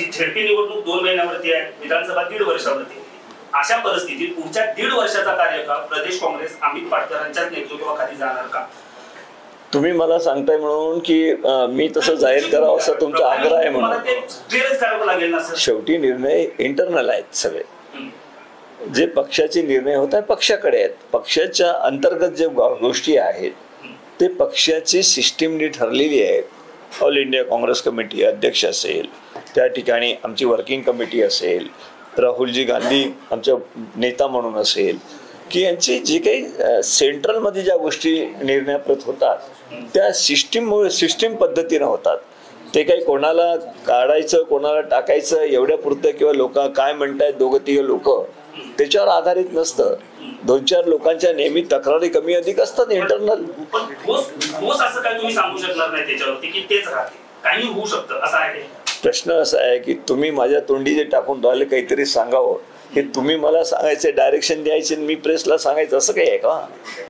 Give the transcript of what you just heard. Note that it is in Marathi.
झेडपी निवडणूक 2 महिन्यावरती आहे, विधानसभा 1.5 वर्षावरती. अशा परिस्थितीत पुढच्या 1.5 वर्षाचा कार्यकाळ प्रदेश काँग्रेस अमित पाटकरांच्याच नेतृत्वाखाली जाणार का? तुम्ही मला सांगताय म्हणून की मी तसं जाहीर करावं असा तुमचा आग्रह आहे म्हणून. शेवटी निर्णय इंटरनल आहेत सगळे. जे पक्षाचे निर्णय होत आहे पक्षाकडे आहेत. पक्षाच्या अंतर्गत जे गोष्टी आहेत ते पक्षाची सिस्टीमनी ठरलेली आहेत. ऑल इंडिया काँग्रेस कमिटी अध्यक्ष असेल, त्या ठिकाणी आमची वर्किंग कमिटी असेल, राहुलजी गांधी आमचा नेता म्हणून असेल, की यांची जे काही सेंट्रलमध्ये ज्या गोष्टी निर्णयाप्रत होतात त्या सिस्टीम पद्धतीनं होतात. ते काही कोणाला काढायचं कोणाला टाकायचं एवढ्या पुरतं किंवा लोक काय म्हणतायत 2-3 लोक त्याच्यावर आधारित नसतं. 2-4 लोकांच्या नेहमी तक्रारी कमी अधिक असतात इंटरनल. प्रश्न असा आहे की तुम्ही माझ्या तोंडी जे टाकून राहिले काहीतरी सांगावं, हे तुम्ही मला सांगायचे, डायरेक्शन द्यायचे, मी प्रेसला सांगायचं, असं काही आहे का?